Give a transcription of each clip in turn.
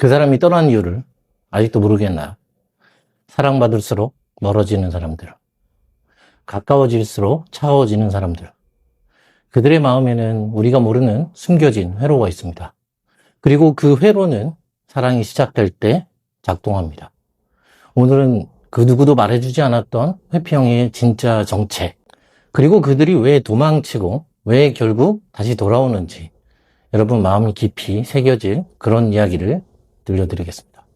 그 사람이 떠난 이유를 아직도 모르겠나요? 사랑받을수록 멀어지는 사람들, 가까워질수록 차가워지는 사람들, 그들의 마음에는 우리가 모르는 숨겨진 회로가 있습니다. 그리고 그 회로는 사랑이 시작될 때 작동합니다. 오늘은 그 누구도 말해주지 않았던 회피형의 진짜 정체, 그리고 그들이 왜 도망치고 왜 결국 다시 돌아오는지 여러분 마음이 깊이 새겨질 그런 이야기를 들려드리겠습니다.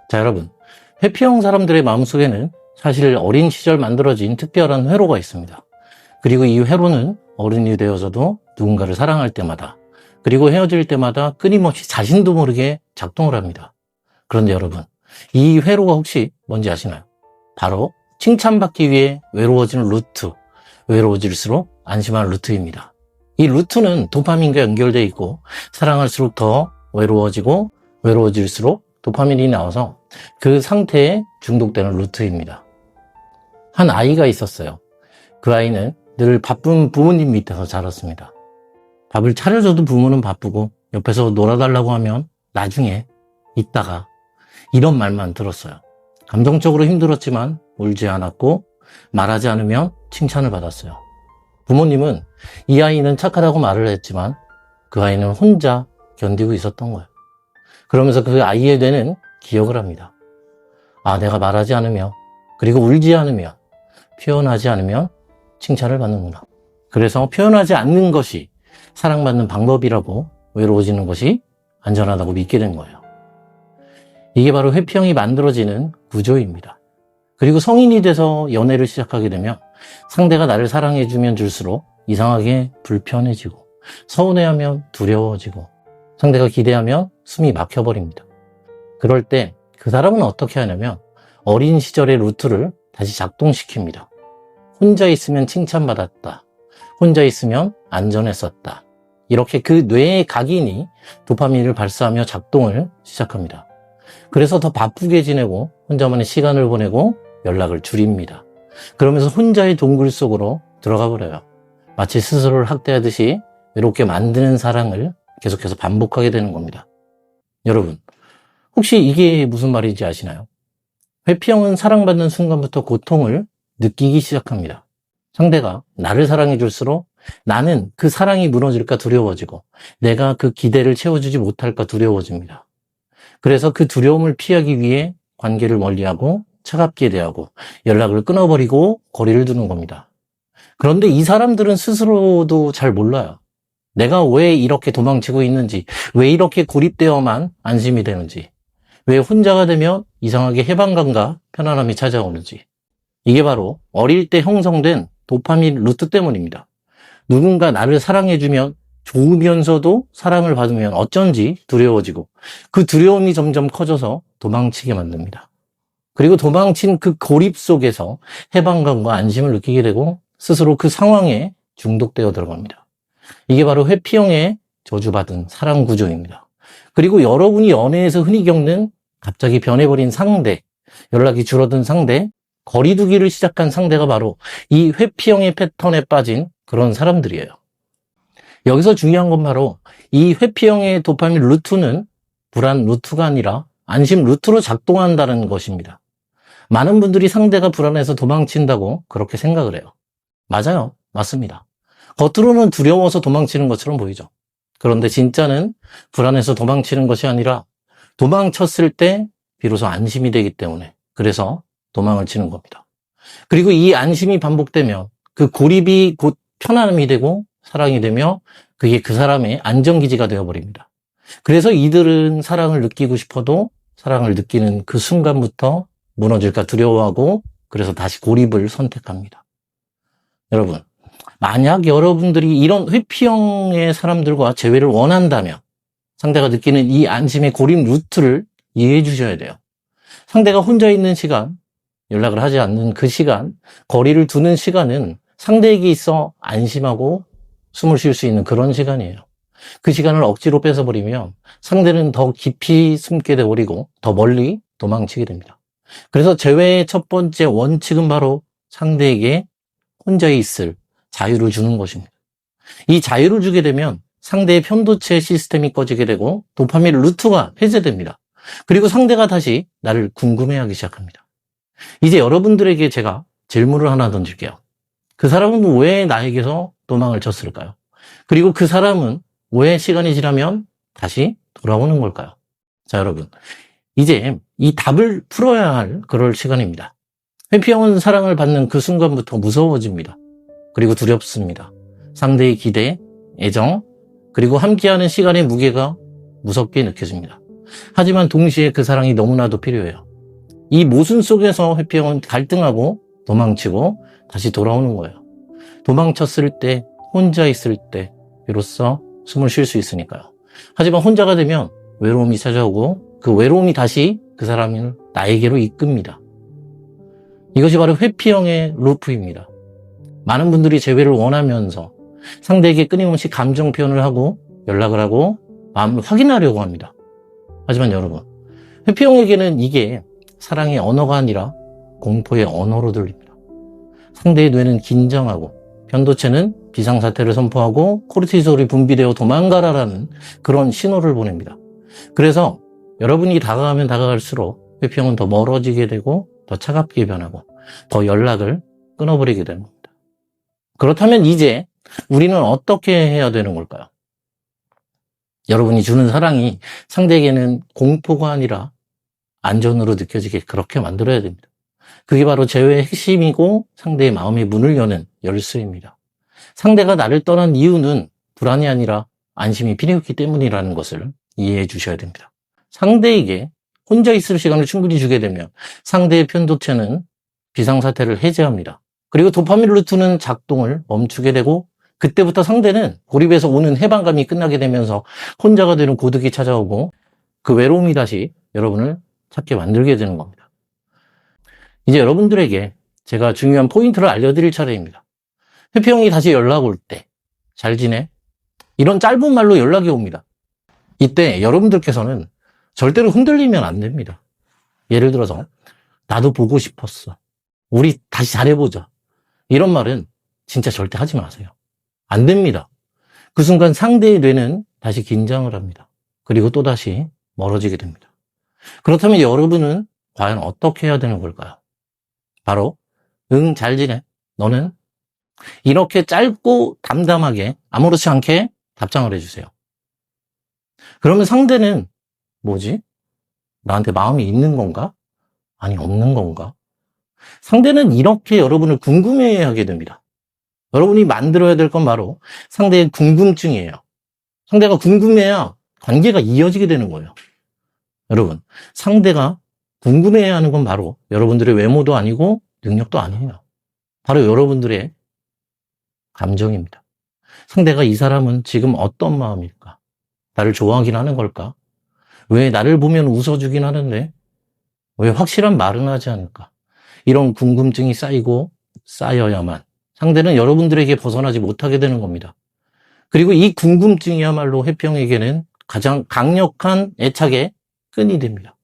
자, 여러분, 회피형 사람들의 마음속에는 사실 어린 시절 만들어진 특별한 회로가 있습니다. 그리고 이 회로는 어른이 되어서도 누군가를 사랑할 때마다, 그리고 헤어질 때마다 끊임없이 자신도 모르게 작동을 합니다. 그런데 여러분, 이 회로가 혹시 뭔지 아시나요? 바로 칭찬받기 위해 외로워지는 루트, 외로워질수록 안심하는 루트입니다. 이 루트는 도파민과 연결되어 있고 사랑할수록 더 외로워지고 외로워질수록 도파민이 나와서 그 상태에 중독되는 루트입니다. 한 아이가 있었어요. 그 아이는 늘 바쁜 부모님 밑에서 자랐습니다. 밥을 차려줘도 부모는 바쁘고 옆에서 놀아달라고 하면 나중에 이따가 이런 말만 들었어요. 감정적으로 힘들었지만 울지 않았고 말하지 않으면 칭찬을 받았어요. 부모님은 이 아이는 착하다고 말을 했지만 그 아이는 혼자 견디고 있었던 거예요. 그러면서 그 아이의 뇌는 기억을 합니다. 아, 내가 말하지 않으면, 그리고 울지 않으면, 표현하지 않으면 칭찬을 받는구나. 그래서 표현하지 않는 것이 사랑받는 방법이라고 외로워지는 것이 안전하다고 믿게 된 거예요. 이게 바로 회피형이 만들어지는 구조입니다. 그리고 성인이 돼서 연애를 시작하게 되면 상대가 나를 사랑해주면 줄수록 이상하게 불편해지고 서운해하면 두려워지고 상대가 기대하면 숨이 막혀버립니다. 그럴 때 그 사람은 어떻게 하냐면 어린 시절의 루트를 다시 작동시킵니다. 혼자 있으면 칭찬받았다. 혼자 있으면 안전했었다. 이렇게 그 뇌의 각인이 도파민을 발사하며 작동을 시작합니다. 그래서 더 바쁘게 지내고 혼자만의 시간을 보내고 연락을 줄입니다. 그러면서 혼자의 동굴 속으로 들어가 버려요. 마치 스스로를 학대하듯이 외롭게 만드는 사랑을 계속해서 반복하게 되는 겁니다. 여러분, 혹시 이게 무슨 말인지 아시나요? 회피형은 사랑받는 순간부터 고통을 느끼기 시작합니다. 상대가 나를 사랑해 줄수록 나는 그 사랑이 무너질까 두려워지고 내가 그 기대를 채워주지 못할까 두려워집니다. 그래서 그 두려움을 피하기 위해 관계를 멀리하고 차갑게 대하고 연락을 끊어버리고 거리를 두는 겁니다. 그런데 이 사람들은 스스로도 잘 몰라요. 내가 왜 이렇게 도망치고 있는지, 왜 이렇게 고립되어만 안심이 되는지, 왜 혼자가 되면 이상하게 해방감과 편안함이 찾아오는지. 이게 바로 어릴 때 형성된 도파민 루트 때문입니다. 누군가 나를 사랑해주면 좋으면서도 사랑을 받으면 어쩐지 두려워지고 그 두려움이 점점 커져서 도망치게 만듭니다. 그리고 도망친 그 고립 속에서 해방감과 안심을 느끼게 되고 스스로 그 상황에 중독되어 들어갑니다. 이게 바로 회피형의 저주받은 사랑 구조입니다. 그리고 여러분이 연애에서 흔히 겪는 갑자기 변해버린 상대, 연락이 줄어든 상대, 거리두기를 시작한 상대가 바로 이 회피형의 패턴에 빠진 그런 사람들이에요. 여기서 중요한 건 바로 이 회피형의 도파민 루트는 불안 루트가 아니라 안심 루트로 작동한다는 것입니다. 많은 분들이 상대가 불안해서 도망친다고 그렇게 생각을 해요. 맞아요. 맞습니다. 겉으로는 두려워서 도망치는 것처럼 보이죠. 그런데 진짜는 불안해서 도망치는 것이 아니라 도망쳤을 때 비로소 안심이 되기 때문에 그래서 도망을 치는 겁니다. 그리고 이 안심이 반복되면 그 고립이 곧 편안함이 되고 사랑이 되며 그게 그 사람의 안정기지가 되어버립니다. 그래서 이들은 사랑을 느끼고 싶어도 사랑을 느끼는 그 순간부터 무너질까 두려워하고 그래서 다시 고립을 선택합니다. 여러분, 만약 여러분들이 이런 회피형의 사람들과 재회를 원한다면 상대가 느끼는 이 안심의 고립 루트를 이해해 주셔야 돼요. 상대가 혼자 있는 시간, 연락을 하지 않는 그 시간, 거리를 두는 시간은 상대에게 있어 안심하고 숨을 쉴 수 있는 그런 시간이에요. 그 시간을 억지로 뺏어버리면 상대는 더 깊이 숨게 돼버리고 더 멀리 도망치게 됩니다. 그래서 재회의 첫 번째 원칙은 바로 상대에게 혼자 있을 자유를 주는 것입니다. 이 자유를 주게 되면 상대의 편도체 시스템이 꺼지게 되고 도파민 루트가 해제됩니다. 그리고 상대가 다시 나를 궁금해하기 시작합니다. 이제 여러분들에게 제가 질문을 하나 던질게요. 그 사람은 왜 나에게서 도망을 쳤을까요? 그리고 그 사람은 왜 시간이 지나면 다시 돌아오는 걸까요? 자, 여러분. 이제 이 답을 풀어야 할 그럴 시간입니다. 회피형은 사랑을 받는 그 순간부터 무서워집니다. 그리고 두렵습니다. 상대의 기대, 애정, 그리고 함께하는 시간의 무게가 무섭게 느껴집니다. 하지만 동시에 그 사랑이 너무나도 필요해요. 이 모순 속에서 회피형은 갈등하고 도망치고 다시 돌아오는 거예요. 도망쳤을 때, 혼자 있을 때 비로소 숨을 쉴 수 있으니까요. 하지만 혼자가 되면 외로움이 찾아오고 그 외로움이 다시 그 사람을 나에게로 이끕니다. 이것이 바로 회피형의 루프입니다. 많은 분들이 재회를 원하면서 상대에게 끊임없이 감정 표현을 하고 연락을 하고 마음을 확인하려고 합니다. 하지만 여러분, 회피형에게는 이게 사랑의 언어가 아니라 공포의 언어로 들립니다. 상대의 뇌는 긴장하고 편도체는 비상사태를 선포하고 코르티솔이 분비되어 도망가라라는 그런 신호를 보냅니다. 그래서 여러분이 다가가면 다가갈수록 회피형은 더 멀어지게 되고 더 차갑게 변하고 더 연락을 끊어버리게 되는 겁니다. 그렇다면 이제 우리는 어떻게 해야 되는 걸까요? 여러분이 주는 사랑이 상대에게는 공포가 아니라 안전으로 느껴지게 그렇게 만들어야 됩니다. 그게 바로 재회의 핵심이고 상대의 마음의 문을 여는 열쇠입니다. 상대가 나를 떠난 이유는 불안이 아니라 안심이 필요했기 때문이라는 것을 이해해 주셔야 됩니다. 상대에게 혼자 있을 시간을 충분히 주게 되면 상대의 편도체는 비상사태를 해제합니다. 그리고 도파민 루트는 작동을 멈추게 되고 그때부터 상대는 고립에서 오는 해방감이 끝나게 되면서 혼자가 되는 고독이 찾아오고 그 외로움이 다시 여러분을 찾게 만들게 되는 겁니다. 이제 여러분들에게 제가 중요한 포인트를 알려드릴 차례입니다. 회피형이 다시 연락 올 때 잘 지내? 이런 짧은 말로 연락이 옵니다. 이때 여러분들께서는 절대로 흔들리면 안 됩니다. 예를 들어서 나도 보고 싶었어. 우리 다시 잘해보자. 이런 말은 진짜 절대 하지 마세요. 안 됩니다. 그 순간 상대의 뇌는 다시 긴장을 합니다. 그리고 또다시 멀어지게 됩니다. 그렇다면 여러분은 과연 어떻게 해야 되는 걸까요? 바로 응, 잘 지내. 너는? 이렇게 짧고 담담하게 아무렇지 않게 답장을 해주세요. 그러면 상대는 뭐지? 나한테 마음이 있는 건가? 아니, 없는 건가? 상대는 이렇게 여러분을 궁금해하게 하게 됩니다. 여러분이 만들어야 될 건 바로 상대의 궁금증이에요. 상대가 궁금해야 관계가 이어지게 되는 거예요. 여러분, 상대가 궁금해야 하는 건 바로 여러분들의 외모도 아니고 능력도 아니에요. 바로 여러분들의 감정입니다. 상대가 이 사람은 지금 어떤 마음일까? 나를 좋아하긴 하는 걸까? 왜 나를 보면 웃어주긴 하는데 왜 확실한 말은 하지 않을까? 이런 궁금증이 쌓이고 쌓여야만 상대는 여러분들에게 벗어나지 못하게 되는 겁니다. 그리고 이 궁금증이야말로 회피형에게는 가장 강력한 애착의 끈이 됩니다.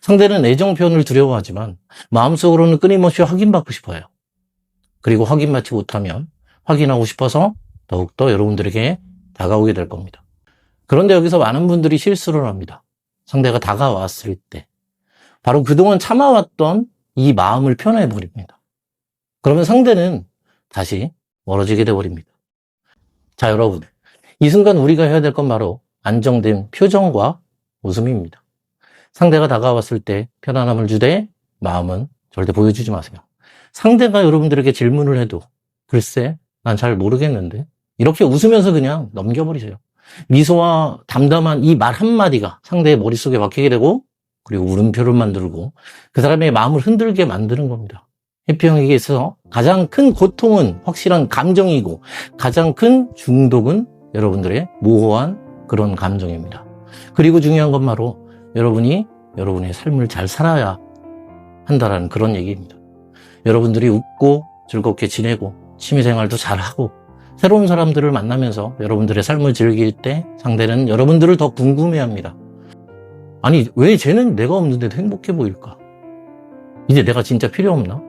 상대는 애정 표현을 두려워하지만 마음속으로는 끊임없이 확인받고 싶어요. 그리고 확인받지 못하면 확인하고 싶어서 더욱더 여러분들에게 다가오게 될 겁니다. 그런데 여기서 많은 분들이 실수를 합니다. 상대가 다가왔을 때 바로 그동안 참아왔던 이 마음을 표현해버립니다. 그러면 상대는 다시 멀어지게 돼버립니다. 자, 여러분, 이 순간 우리가 해야 될 건 바로 안정된 표정과 웃음입니다. 상대가 다가왔을 때 편안함을 주되 마음은 절대 보여주지 마세요. 상대가 여러분들에게 질문을 해도 글쎄, 난 잘 모르겠는데 이렇게 웃으면서 그냥 넘겨버리세요. 미소와 담담한 이 말 한마디가 상대의 머릿속에 박히게 되고 그리고 물음표를 만들고 그 사람의 마음을 흔들게 만드는 겁니다. 회피형에게 있어서 가장 큰 고통은 확실한 감정이고 가장 큰 중독은 여러분들의 모호한 그런 감정입니다. 그리고 중요한 건 바로 여러분이 여러분의 삶을 잘 살아야 한다는 그런 얘기입니다. 여러분들이 웃고 즐겁게 지내고 취미생활도 잘하고 새로운 사람들을 만나면서 여러분들의 삶을 즐길 때 상대는 여러분들을 더 궁금해합니다. 아니, 왜 쟤는 내가 없는데도 행복해 보일까? 이제 내가 진짜 필요 없나?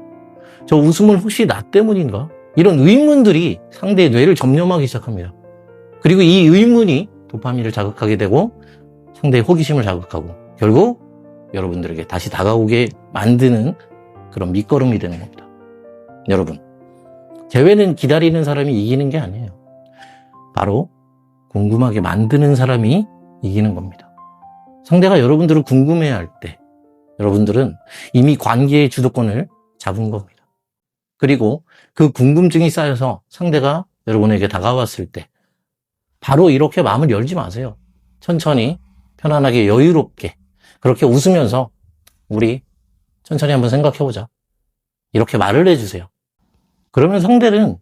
저 웃음은 혹시 나 때문인가? 이런 의문들이 상대의 뇌를 점령하기 시작합니다. 그리고 이 의문이 도파민을 자극하게 되고 상대의 호기심을 자극하고 결국 여러분들에게 다시 다가오게 만드는 그런 밑거름이 되는 겁니다. 여러분, 재회는 기다리는 사람이 이기는 게 아니에요. 바로 궁금하게 만드는 사람이 이기는 겁니다. 상대가 여러분들을 궁금해할 때 여러분들은 이미 관계의 주도권을 잡은 겁니다. 그리고 그 궁금증이 쌓여서 상대가 여러분에게 다가왔을 때 바로 이렇게 마음을 열지 마세요. 천천히 편안하게 여유롭게 그렇게 웃으면서 우리 천천히 한번 생각해보자. 이렇게 말을 해주세요. 그러면 상대는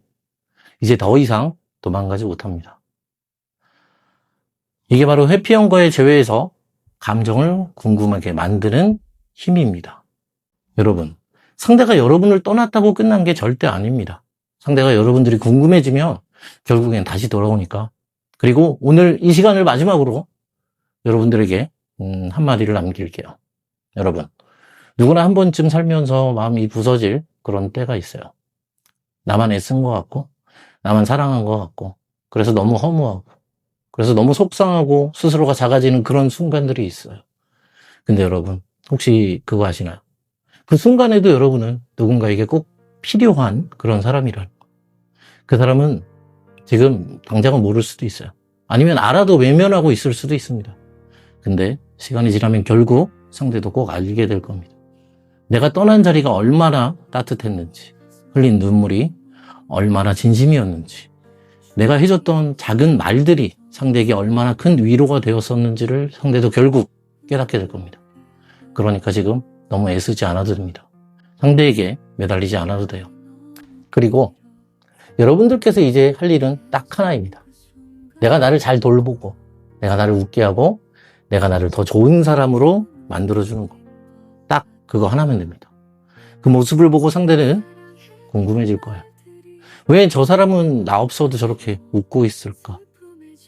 이제 더 이상 도망가지 못합니다. 이게 바로 회피형과의 재회에서 감정을 궁금하게 만드는 힘입니다. 여러분, 상대가 여러분을 떠났다고 끝난 게 절대 아닙니다. 상대가 여러분들이 궁금해지면 결국엔 다시 돌아오니까. 그리고 오늘 이 시간을 마지막으로 여러분들에게 한마디를 남길게요. 여러분, 누구나 한 번쯤 살면서 마음이 부서질 그런 때가 있어요. 나만 애쓴 것 같고 나만 사랑한 것 같고 그래서 너무 허무하고 그래서 너무 속상하고 스스로가 작아지는 그런 순간들이 있어요. 근데 여러분, 혹시 그거 아시나요? 그 순간에도 여러분은 누군가에게 꼭 필요한 그런 사람이라는 거. 그 사람은 지금 당장은 모를 수도 있어요. 아니면 알아도 외면하고 있을 수도 있습니다. 근데 시간이 지나면 결국 상대도 꼭 알게 될 겁니다. 내가 떠난 자리가 얼마나 따뜻했는지, 흘린 눈물이 얼마나 진심이었는지, 내가 해줬던 작은 말들이 상대에게 얼마나 큰 위로가 되었었는지를 상대도 결국 깨닫게 될 겁니다. 그러니까 지금 너무 애쓰지 않아도 됩니다. 상대에게 매달리지 않아도 돼요. 그리고 여러분들께서 이제 할 일은 딱 하나입니다. 내가 나를 잘 돌보고 내가 나를 웃게 하고 내가 나를 더 좋은 사람으로 만들어주는 거. 딱 그거 하나면 됩니다. 그 모습을 보고 상대는 궁금해질 거예요. 왜 저 사람은 나 없어도 저렇게 웃고 있을까?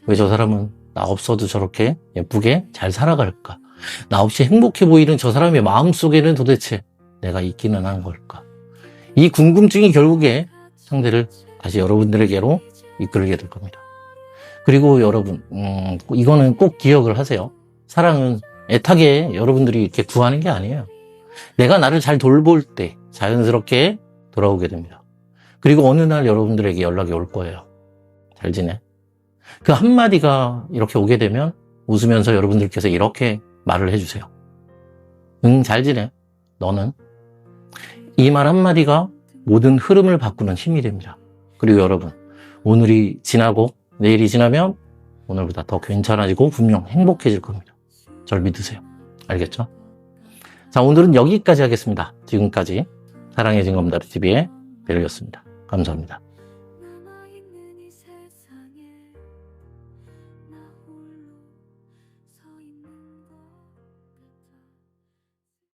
왜 저 사람은 나 없어도 저렇게 예쁘게 잘 살아갈까? 나 없이 행복해 보이는 저 사람의 마음속에는 도대체 내가 있기는 한 걸까? 이 궁금증이 결국에 상대를 다시 여러분들에게로 이끌게 될 겁니다. 그리고 여러분, 이거는 꼭 기억을 하세요. 사랑은 애타게 여러분들이 이렇게 구하는 게 아니에요. 내가 나를 잘 돌볼 때 자연스럽게 돌아오게 됩니다. 그리고 어느 날 여러분들에게 연락이 올 거예요. 잘 지내? 그 한마디가 이렇게 오게 되면 웃으면서 여러분들께서 이렇게 말을 해주세요. 응, 잘 지내. 너는? 이 말 한마디가 모든 흐름을 바꾸는 힘이 됩니다. 그리고 여러분, 오늘이 지나고 내일이 지나면 오늘보다 더 괜찮아지고 분명 행복해질 겁니다. 절 믿으세요. 알겠죠? 자, 오늘은 여기까지 하겠습니다. 지금까지 사랑의 징검다리TV의 벨이었습니다. 감사합니다.